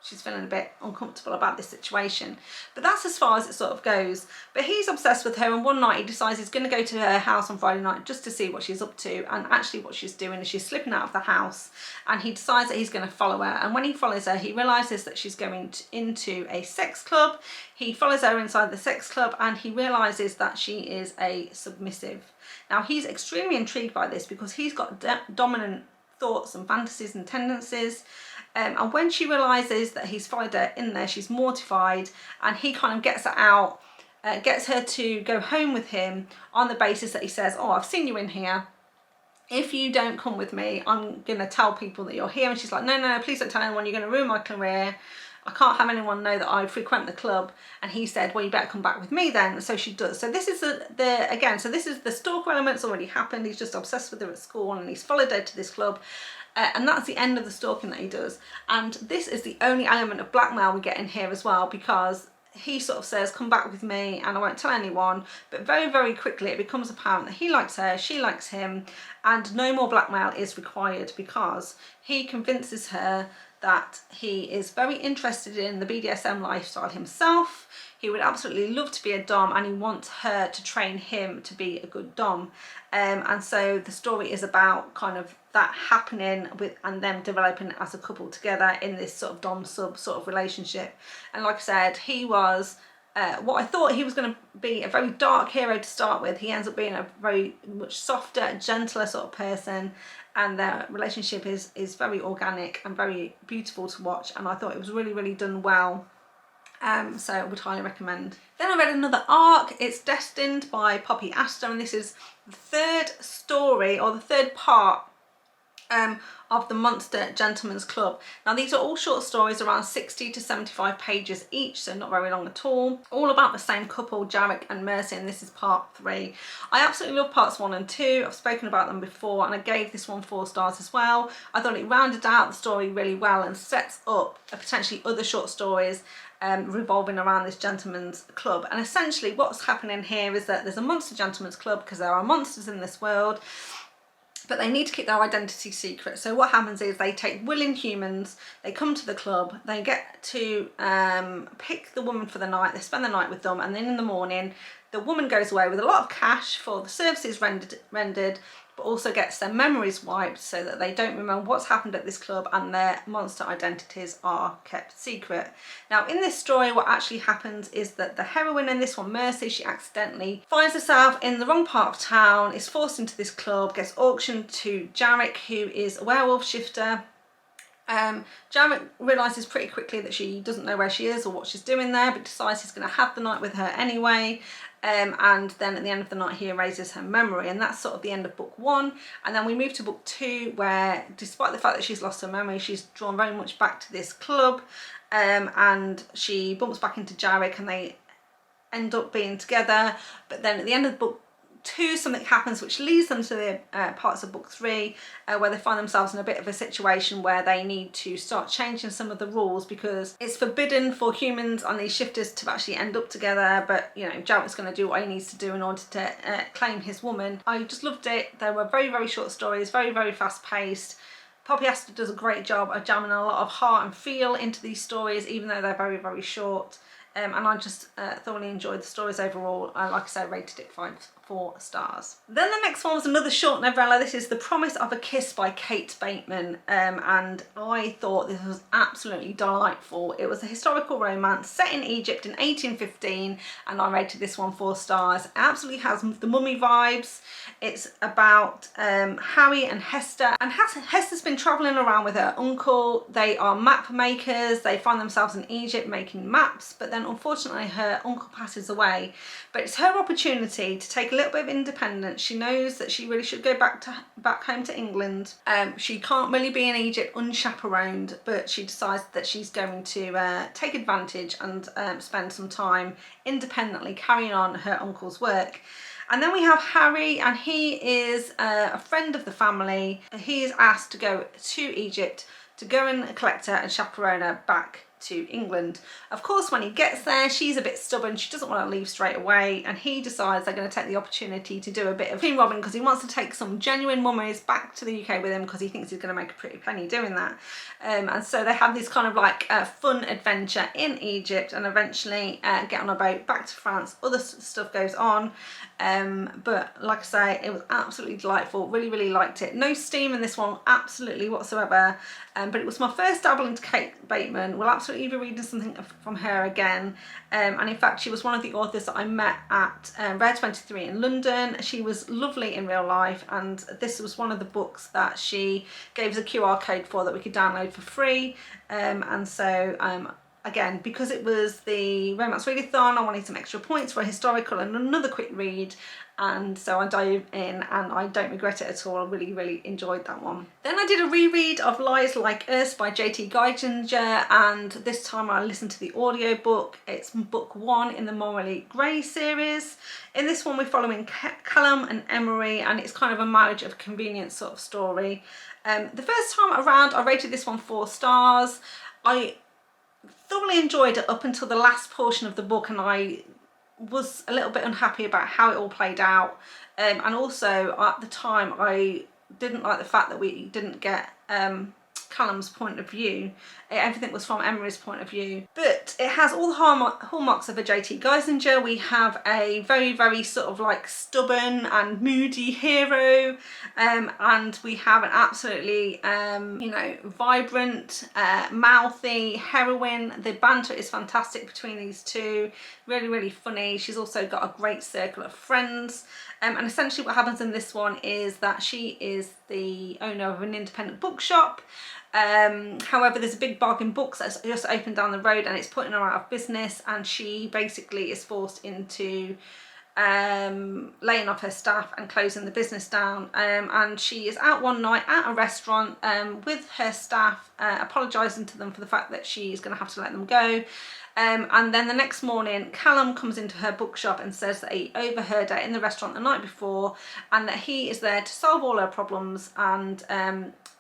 she's feeling a bit uncomfortable about this situation. But that's as far as it sort of goes. But he's obsessed with her, and one night he decides he's going to go to her house on Friday night just to see what she's up to. And actually what she's doing is she's slipping out of the house, and he decides that he's going to follow her. And when he follows her, he realises that she's going into a sex club. He follows her inside the sex club, and he realises that she is a submissive. Now, he's extremely intrigued by this because he's got dominant thoughts and fantasies and tendencies. And when she realises that he's followed her in there, she's mortified, and he kind of gets her out, gets her to go home with him on the basis that he says, oh, I've seen you in here. If you don't come with me, I'm going to tell people that you're here. And she's like, no, no, please don't tell anyone. You're going to ruin my career. I can't have anyone know that I frequent the club. And he said, well, you better come back with me then. So she does. So this is this is the stalker element's already happened. He's just obsessed with her at school, and he's followed her to this club. And that's the end of the stalking that he does. And this is the only element of blackmail we get in here as well, because he sort of says, come back with me and I won't tell anyone. But very, very quickly it becomes apparent that he likes her, she likes him, and no more blackmail is required because he convinces her that he is very interested in the BDSM lifestyle himself. He would absolutely love to be a dom, and he wants her to train him to be a good dom. And so the story is about kind of that happening with, and them developing as a couple together in this sort of dom sub sort of relationship. And like I said, he was what I thought he was going to be, a very dark hero to start with. He ends up being a very much softer, gentler sort of person, and their relationship is very organic and very beautiful to watch. And I thought it was really, really done well. So I would highly recommend. Then I read another arc. It's Destined by Poppy Aster, and this is the third story, or the third part of the Monster Gentleman's Club. Now, these are all short stories, around 60 to 75 pages each, so not very long at all about the same couple, Jarek and Mercy, and this is part 3. I absolutely love parts 1 and 2. I've spoken about them before, and I gave this one 4 stars as well. I thought it rounded out the story really well and sets up potentially other short stories revolving around this gentleman's club. And essentially what's happening here is that there's a monster gentleman's club because there are monsters in this world, but they need to keep their identity secret. So what happens is they take willing humans, they come to the club, they get to pick the woman for the night, they spend the night with them, and then in the morning the woman goes away with a lot of cash for the services rendered, but also gets their memories wiped so that they don't remember what's happened at this club, and their monster identities are kept secret. Now, in this story, what actually happens is that the heroine in this one, Mercy, she accidentally finds herself in the wrong part of town, is forced into this club, gets auctioned to Jarek, who is a werewolf shifter. Jarek realises pretty quickly that she doesn't know where she is or what she's doing there, but decides he's going to have the night with her anyway. And then at the end of the night he erases her memory, and that's sort of the end of book 1. And then we move to book 2, where despite the fact that she's lost her memory, she's drawn very much back to this club, and she bumps back into Jarek and they end up being together. But then at the end of book 2 something happens which leads them to the parts of book 3 where they find themselves in a bit of a situation where they need to start changing some of the rules, because it's forbidden for humans on these shifters to actually end up together, but you know, Jarek's going to do what he needs to do in order to claim his woman. I just loved it. They were very, very short stories, very, very fast paced. Poppy Aster does a great job of jamming a lot of heart and feel into these stories, even though they're very, very short. and I just thoroughly enjoyed the stories overall. Like I said, rated it 4 stars. Then the next one was another short novella. This is The Promise of a Kiss by Kate Bateman, and I thought this was absolutely delightful. It was a historical romance set in Egypt in 1815, and I rated this one 4 stars. It absolutely has the mummy vibes. It's about Harry and Hester, and Hester's been travelling around with her uncle. They are map makers. They find themselves in Egypt making maps, but then unfortunately her uncle passes away. But it's her opportunity to take a little bit of independence. She knows that she really should go back home to England. She can't really be in Egypt unchaperoned, but she decides that she's going to take advantage and spend some time independently carrying on her uncle's work. And then we have Harry, and he is a friend of the family. He is asked to go to Egypt to go and collect her and chaperone her back to England. Of course, when he gets there, she's a bit stubborn. She doesn't want to leave straight away, and he decides they're going to take the opportunity to do a bit of team robbing because he wants to take some genuine mummies back to the UK with him because he thinks he's going to make a pretty penny doing that. And so they have this kind of like fun adventure in Egypt, and eventually get on a boat back to France. Other stuff goes on, but like I say, it was absolutely delightful. Really liked it. No steam in this one, absolutely whatsoever. But it was my first dabble into Kate Bateman. We'll absolutely be reading something from her again. And in fact, she was one of the authors that I met at Rare 23 in London. She was lovely in real life, and this was one of the books that she gave us a QR code for that we could download for free. And so again, because it was the Romance Readathon, I wanted some extra points for a historical and another quick read, and so I dove in, and I don't regret it at all. I really enjoyed that one. Then I did a reread of Lies Like Us by J.T. Geissinger, and this time I listened to the audiobook. It's book 1 in the Morally Grey series. In this one we're following Callum and Emery, and it's kind of a marriage of convenience sort of story. The first time around I rated this one 4 stars. I thoroughly enjoyed it up until the last portion of the book, and I was a little bit unhappy about how it all played out, and also at the time I didn't like the fact that we didn't get Callum's point of view. Everything was from Emery's point of view, but it has all the hallmarks of a J.T. Geissinger. We have a very sort of like stubborn and moody hero, and we have an absolutely you know, vibrant, mouthy heroine. The banter is fantastic between these two, really funny. She's also got a great circle of friends, and essentially what happens in this one is that she is the owner of an independent bookshop. However, there's a big bargain books that's just opened down the road, and it's putting her out of business, and she basically is forced into laying off her staff and closing the business down. And she is out one night at a restaurant with her staff, apologising to them for the fact that she's going to have to let them go. And then the next morning, Callum comes into her bookshop and says that he overheard her in the restaurant the night before, and that he is there to solve all her problems, and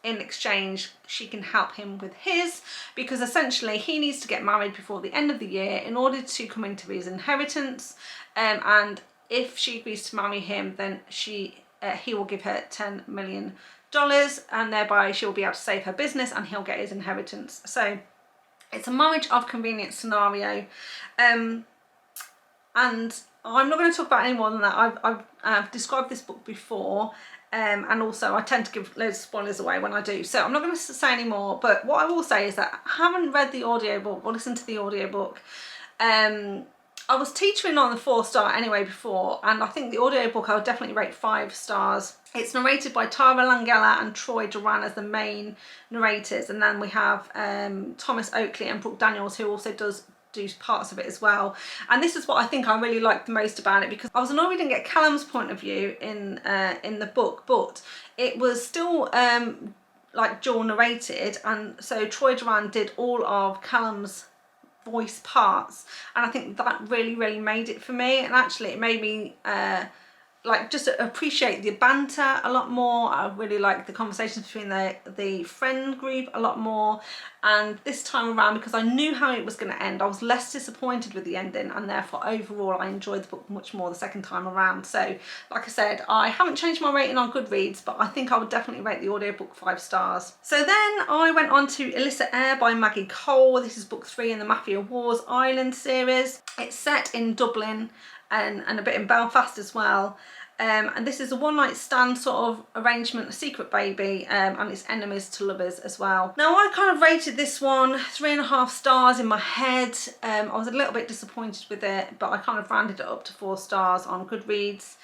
in exchange she can help him with his, because essentially he needs to get married before the end of the year in order to come into his inheritance, and if she agrees to marry him, then he will give her $10 million, and thereby she'll be able to save her business and he'll get his inheritance. So it's a marriage of convenience scenario, and I'm not going to talk about any more than that. I've described this book before, and also I tend to give loads of spoilers away when I do, so I'm not going to say any more. But what I will say is that I haven't read the audiobook or listened to the audiobook. I was teetering on the 4-star anyway before, and I think the audiobook I would definitely rate 5 stars. It's narrated by Tara Langella and Troy Duran as the main narrators, and then we have Thomas Oakley and Brooke Daniels, who also do parts of it as well. And this is what I think I really liked the most about it, because I was annoyed we didn't get Callum's point of view in the book, but it was still like dual narrated, and so Troy Duran did all of Callum's voice parts, and I think that really made it for me. And actually it made me like just appreciate the banter a lot more. I really like the conversations between the friend group a lot more. And this time around, because I knew how it was going to end, I was less disappointed with the ending, and therefore overall I enjoyed the book much more the second time around. So like I said, I haven't changed my rating on Goodreads, but I think I would definitely rate the audiobook 5 stars. So then I went on to Illicit Heir by Maggie. This is book 3 in the Mafia Wars Island series. It's set in Dublin and a bit in Belfast as well. And this is a one-night stand sort of arrangement, a secret baby, and it's enemies to lovers as well. Now I kind of rated this one 3.5 stars in my head. I was a little bit disappointed with it, but I kind of rounded it up to 4 stars on Goodreads.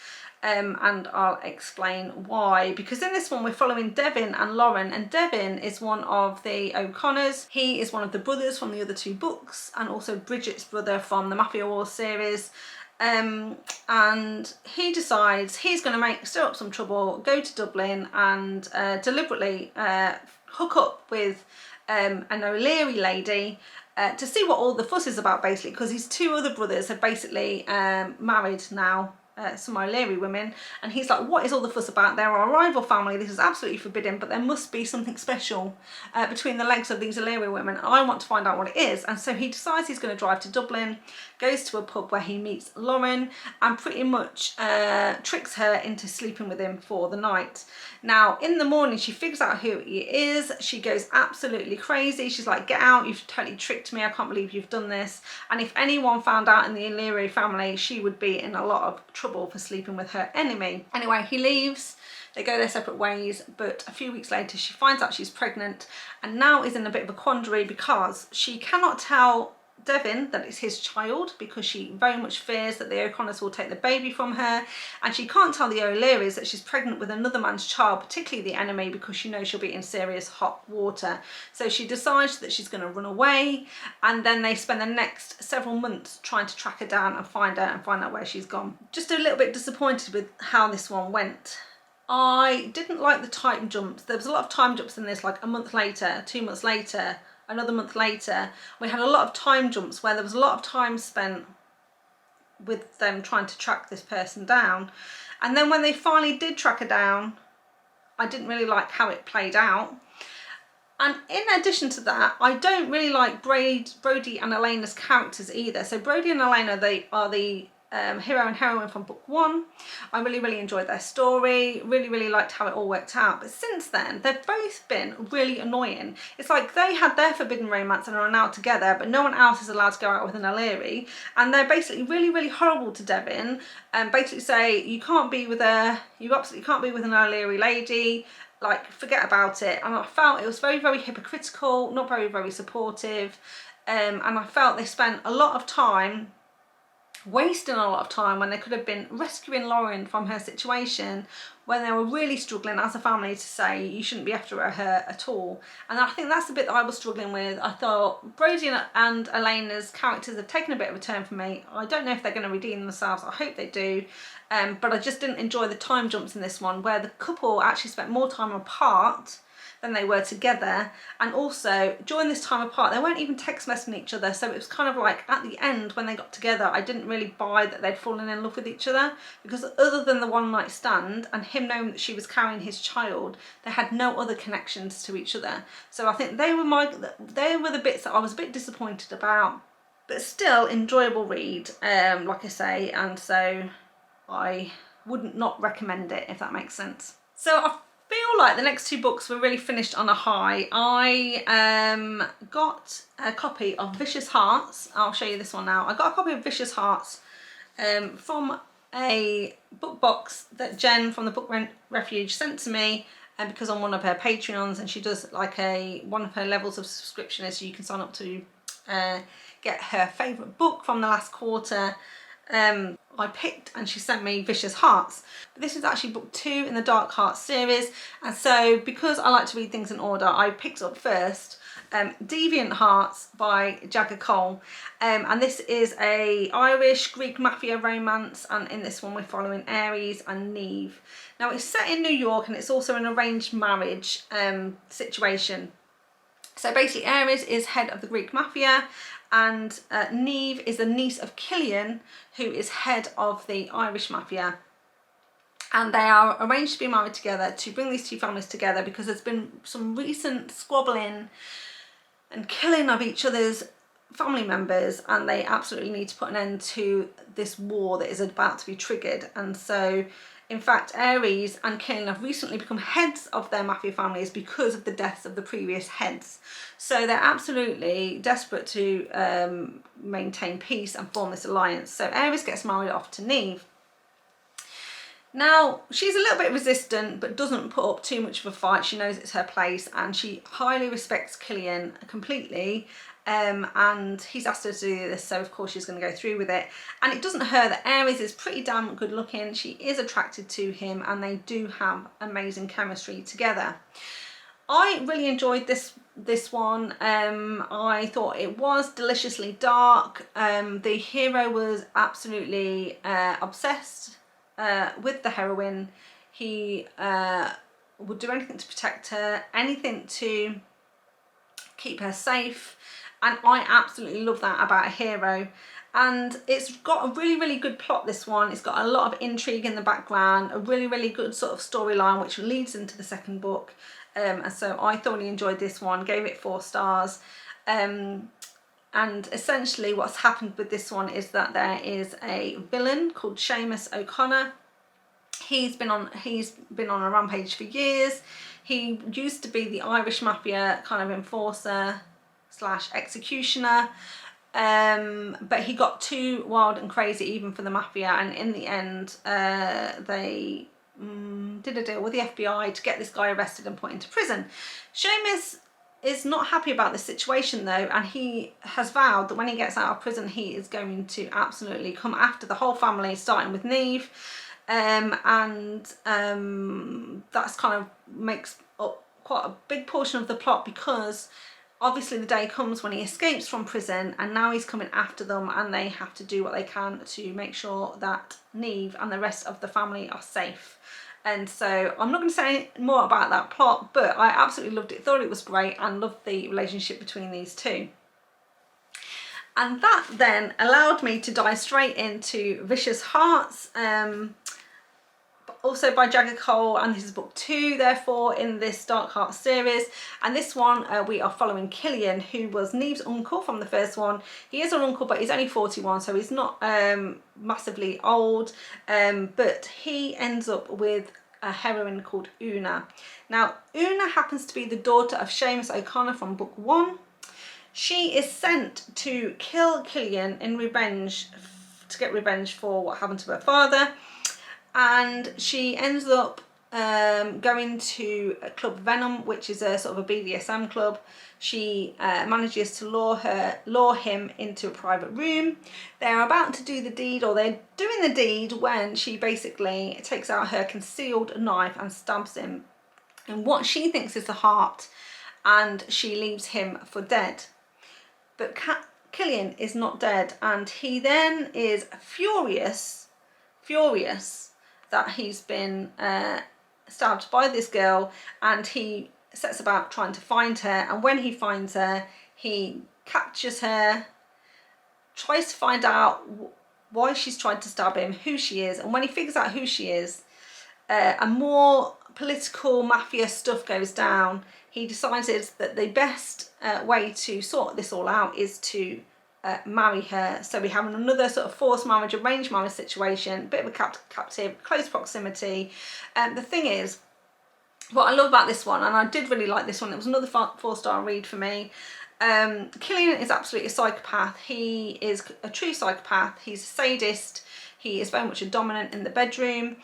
And I'll explain why. Because in this one we're following Devin and Lauren, and Devin is one of the O'Connors. He is one of the brothers from the other 2 books, and also Bridget's brother from the Mafia Wars series. And he decides he's going to stir up some trouble, go to Dublin and deliberately hook up with an O'Leary lady to see what all the fuss is about, basically, because his 2 other brothers have basically married now some O'Leary women, and he's like, what is all the fuss about? They're our rival family, this is absolutely forbidden, but there must be something special between the legs of these O'Leary women. I want to find out what it is. And so he decides he's going to drive to Dublin, goes to a pub where he meets Lauren, and pretty much tricks her into sleeping with him for the night. Now in the morning she figures out who he is. She goes absolutely crazy. She's like, get out, you've totally tricked me, I can't believe you've done this. And if anyone found out in the O'Leary family, she would be in a lot of trouble for sleeping with her enemy. Anyway, he leaves, they go their separate ways, but a few weeks later she finds out she's pregnant, and now is in a bit of a quandary because she cannot tell Devin that it's his child, because she very much fears that the O'Connors will take the baby from her, and she can't tell the O'Learys that she's pregnant with another man's child, particularly the enemy, because she knows she'll be in serious hot water. So she decides that she's going to run away, and then they spend the next several months trying to track her down and find out where she's gone. Just a little bit disappointed with how this one went. I didn't like the time jumps. There was a lot of time jumps in this, like a month later, 2 months later, another month later. We had a lot of time jumps where there was a lot of time spent with them trying to track this person down. And then when they finally did track her down, I didn't really like how it played out. And in addition to that, I don't really like Brodie and Elena's characters either. So Brodie and Elena, they are the hero and heroine from book 1. I really enjoyed their story, really liked how it all worked out. But since then they've both been really annoying. It's like they had their forbidden romance and are now together, but no one else is allowed to go out with an O'Leary, and they're basically really horrible to Devin, and basically say you absolutely can't be with an O'Leary lady, like forget about it. And I felt it was very hypocritical, not very supportive, and I felt they spent a lot of time wasting a lot of time when they could have been rescuing Lauren from her situation, when they were really struggling as a family to say you shouldn't be after her at all. And I think that's the bit that I was struggling with. I thought Brodie and Elena's characters have taken a bit of a turn for me. I don't know if they're going to redeem themselves, I hope they do, but I just didn't enjoy the time jumps in this one, where the couple actually spent more time apart than they were together. And also during this time apart they weren't even text messaging each other, so it was kind of like at the end when they got together I didn't really buy that they'd fallen in love with each other, because other than the one night stand and him knowing that she was carrying his child, they had no other connections to each other. So I think they were the bits that I was a bit disappointed about, but still enjoyable read, like I say, and so I wouldn't not recommend it, if that makes sense. So I feel like the next 2 books were really finished on a high. I got a copy of Vicious Hearts. I'll show you this one now. I got a copy of Vicious Hearts from a book box that Jen from the Book Refuge sent to me, and because I'm one of her Patreons, and she does like one of her levels of subscription is so you can sign up to get her favourite book from the last quarter. I picked, and she sent me Vicious Hearts. But this is actually book 2 in the Dark Hearts series, and so because I like to read things in order, I picked up first Deviant Hearts by Jagger, and this is a Irish Greek mafia romance, and in this one we're following Ares and Neve. Now it's set in New York, and it's also an arranged marriage situation. So basically Ares is head of the Greek mafia, and Neve is the niece of Killian, who is head of the Irish mafia. and they are arranged to be married together to bring these two families together, because there's been some recent squabbling and killing of each other's family members, and they absolutely need to put an end to this war that is about to be triggered. And so in fact Ares and Kerrigan have recently become heads of their mafia families because of the deaths of the previous heads. So they're absolutely desperate to maintain peace and form this alliance. So Ares gets married off to Neve. Now, she's a little bit resistant, but doesn't put up too much of a fight. She knows it's her place, and she highly respects Kerrigan completely. And he's asked her to do this, so of course she's going to go through with it. And it doesn't hurt that Ares is pretty damn good looking. She is attracted to him, and they do have amazing chemistry together. I really enjoyed this one. I thought it was deliciously dark. The hero was absolutely obsessed with the heroine. He would do anything to protect her, anything to keep her safe, and I absolutely love that about a hero. And it's got a really good plot, this one. It's got a lot of intrigue in the background, a really good sort of storyline which leads into the second book, and so I thoroughly enjoyed this one, gave it 4 stars. And essentially what's happened with this one is that there is a villain called Seamus O'Connor. He's been on a rampage for years. He used to be the Irish mafia kind of enforcer / executioner, but he got too wild and crazy even for the mafia, and in the end they did a deal with the FBI to get this guy arrested and put into prison. Seamus is not happy about this situation though, and he has vowed that when he gets out of prison he is going to absolutely come after the whole family, starting with Neve. That's kind of makes up quite a big portion of the plot, because obviously the day comes when he escapes from prison, and now he's coming after them, and they have to do what they can to make sure that Neve and the rest of the family are safe. And so I'm not going to say more about that plot, but I absolutely loved it, thought it was great, and loved the relationship between these two. And that then allowed me to dive straight into Vicious Hearts, also by Jagger, and this is book 2 therefore in this Dark Hearts series. And this one we are following Kerrigan, who was Neve's uncle from the first one. He is an uncle, but he's only 41, so he's not massively old, but he ends up with a heroine called Una. Now Una happens to be the daughter of Seamus O'Connor from book 1. She is sent to kill Kerrigan in revenge, to get revenge for what happened to her father. And she ends up going to a Club Venom, which is a sort of a BDSM club. She manages to lure him into a private room. They're about to do the deed, or they're doing the deed, when she basically takes out her concealed knife and stabs him in what she thinks is the heart, and she leaves him for dead. But Kerrigan is not dead, and he then is furious that he's been stabbed by this girl, and he sets about trying to find her. And when he finds her, he captures her, tries to find out why she's tried to stab him, who she is, and when he figures out who she is, and more political mafia stuff goes down, he decided that the best way to sort this all out is to marry her. So we have another sort of forced marriage, arranged marriage situation, bit of a captive, close proximity. The thing is, what I love about this one, and I did really like this one, it was another 4-star read for me. Kerrigan is absolutely a psychopath. He is a true psychopath. He's a sadist. He is very much a dominant in the bedroom,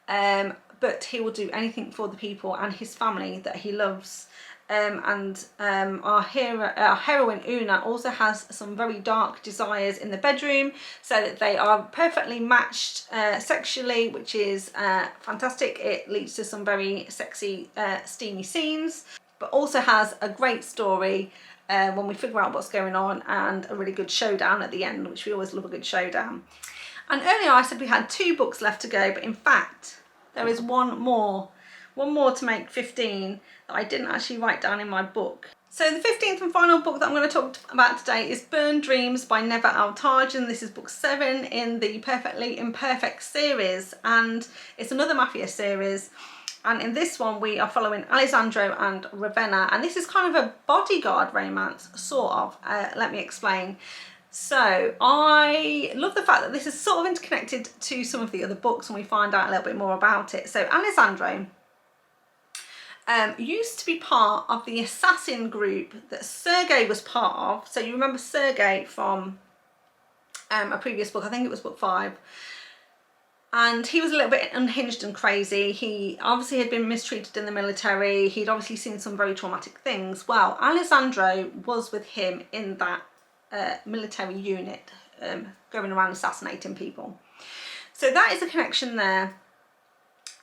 but he will do anything for the people and his family that he loves. Our heroine Una also has some very dark desires in the bedroom, so that they are perfectly matched sexually, which is fantastic. It leads to some very sexy steamy scenes, but also has a great story when we figure out what's going on, and a really good showdown at the end, which we always love a good showdown. And earlier I said we had 2 books left to go, but in fact there is one more, one more to make 15 that I didn't actually write down in my book. So the 15th and final book that I'm going to talk about today is Byrne Dreams by Neva Altaj, and this is book 7 in the Perfectly Imperfect series, and it's another mafia series. And in this one we are following Alessandro and Ravenna, and this is kind of a bodyguard romance, sort of. Let me explain. So I love the fact that this is sort of interconnected to some of the other books, and we find out a little bit more about it. So Alessandro used to be part of the assassin group that Sergei was part of. So you remember Sergei from a previous book, I think it was book 5. And he was a little bit unhinged and crazy. He obviously had been mistreated in the military. He'd obviously seen some very traumatic things. Well, Alessandro was with him in that military unit, going around assassinating people. So that is a connection there.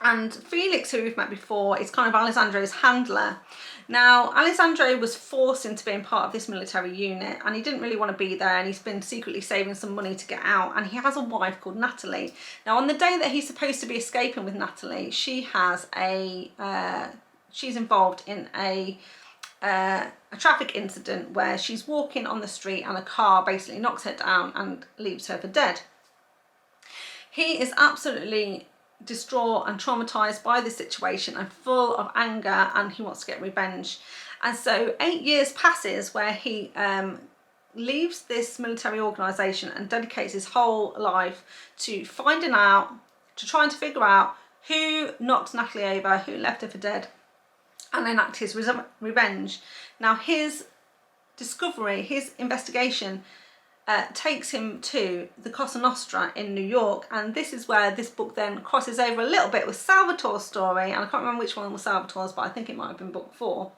And Felix, who we've met before, is kind of Alessandro's handler. Now, Alessandro was forced into being part of this military unit, and he didn't really want to be there, and he's been secretly saving some money to get out, and he has a wife called Natalie. Now, on the day that he's supposed to be escaping with Natalie, she has she's involved in a traffic incident where she's walking on the street and a car basically knocks her down and leaves her for dead. He is absolutely distraught and traumatized by this situation and full of anger, and he wants to get revenge. And so 8 years passes where he leaves this military organization and dedicates his whole life to finding out, to trying to figure out who knocked Natalie over, who left her for dead, and enact his revenge. Now his discovery, his investigation takes him to the Cosa Nostra in New York, and this is where this book then crosses over a little bit with Salvatore's story, and I can't remember which one was Salvatore's, but I think it might have been book 4.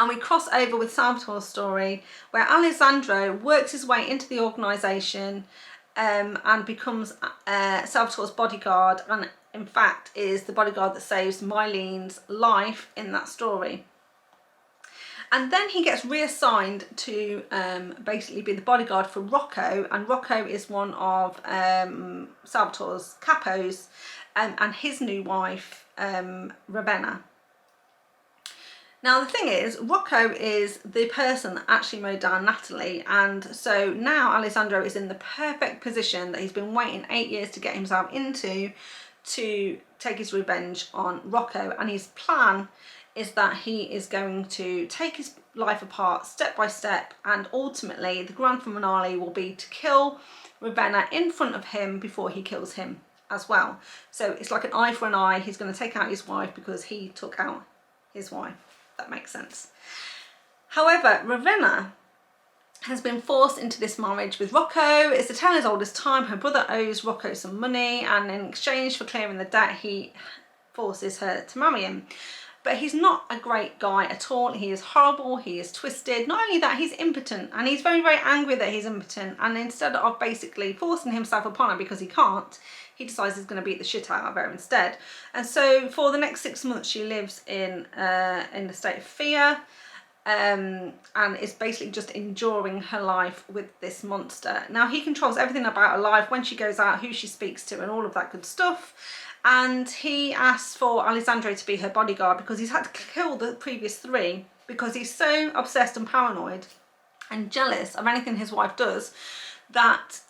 And we cross over with Salvatore's story, where Alessandro works his way into the organisation and becomes Salvatore's bodyguard, and in fact is the bodyguard that saves Mylene's life in that story. And then he gets reassigned to basically be the bodyguard for Rocco, and Rocco is one of Salvatore's capos, and his new wife, Ravenna. Now the thing is, Rocco is the person that actually mowed down Natalie, and so now Alessandro is in the perfect position that he's been waiting 8 years to get himself into, to take his revenge on Rocco. And his plan is that he is going to take his life apart step by step, and ultimately the grand finale will be to kill Ravenna in front of him before he kills him as well. So it's like an eye for an eye. He's going to take out his wife because he took out his wife. That makes sense. However, Ravenna has been forced into this marriage with Rocco. It's a tale as old as time. Her brother owes Rocco some money, and in exchange for clearing the debt, he forces her to marry him. But he's not a great guy at all. He is horrible, he is twisted. Not only that, he's impotent, and he's very, very angry that he's impotent. And instead of basically forcing himself upon her because he can't, he decides he's going to beat the shit out of her instead. And so for the next 6 months, she lives in a state of fear, and is basically just enduring her life with this monster. Now he controls everything about her life, when she goes out, who she speaks to, and all of that good stuff. And he asks for Alessandro to be her bodyguard because he's had to kill the previous 3 because he's so obsessed and paranoid and jealous of anything his wife does that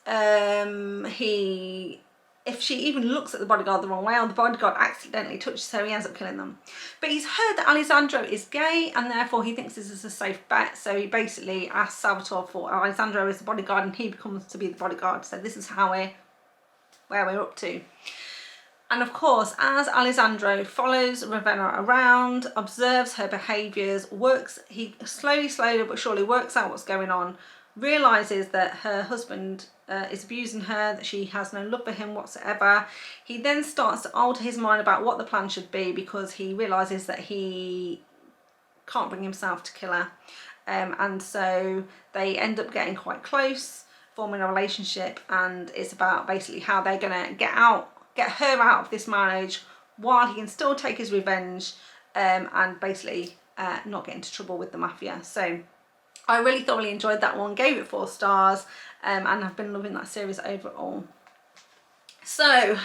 if she even looks at the bodyguard the wrong way, or the bodyguard accidentally touches her, he ends up killing them. But he's heard that Alessandro is gay, and therefore he thinks this is a safe bet, so he basically asks Salvatore for Alessandro as the bodyguard, and he becomes to be the bodyguard. So this is where we're up to. And of course, as Alessandro follows Ravenna around, observes her behaviours, he slowly but surely works out what's going on, realises that her husband is abusing her, that she has no love for him whatsoever. He then starts to alter his mind about what the plan should be, because he realises that he can't bring himself to kill her. And so they end up getting quite close, forming a relationship, and it's about basically how they're going to get her out of this marriage while he can still take his revenge, and basically not get into trouble with the mafia. So I really thoroughly enjoyed that one, gave it 4 stars, and I've been loving that series overall. So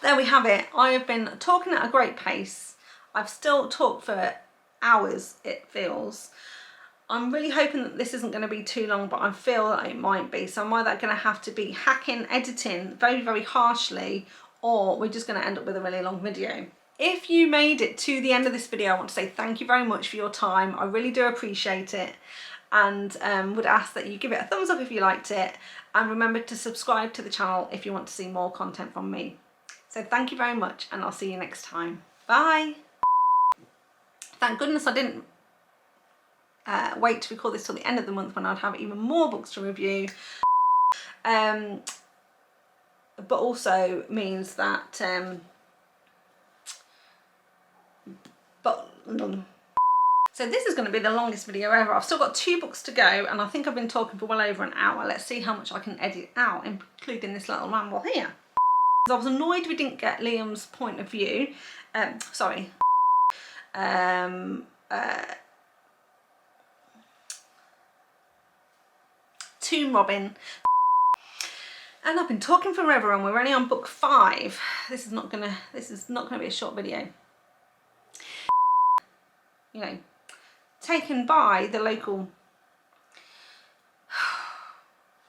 there we have it. I have been talking at a great pace. I've still talked for hours, it feels. I'm really hoping that this isn't going to be too long, but I feel like it might be. So I'm either going to have to be hacking, editing very, very harshly, or we're just going to end up with a really long video. If you made it to the end of this video, I want to say thank you very much for your time. I really do appreciate it, and would ask that you give it a thumbs up if you liked it, and remember to subscribe to the channel if you want to see more content from me. So thank you very much, and I'll see you next time. Bye. Thank goodness I didn't wait to record this till the end of the month when I'd have even more books to review. But also means that so this is going to be the longest video ever. I've still got 2 books to go, and I think I've been talking for well over an hour. Let's see how much I can edit out, including this little ramble here. I was annoyed we didn't get Liam's point of view. Tomb Robin. And I've been talking forever, and we're only on book 5. This is not gonna be a short video. You know, taken by the local.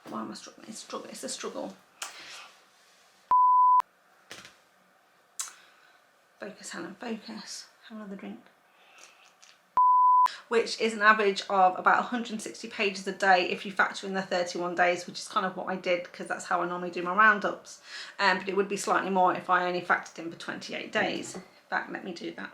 Why am I struggling? It's a struggle. Focus, Hannah, focus. Have another drink. Which is an average of about 160 pages a day if you factor in the 31 days, which is kind of what I did because that's how I normally do my roundups. But it would be slightly more if I only factored in for 28 days. In fact, let me do that.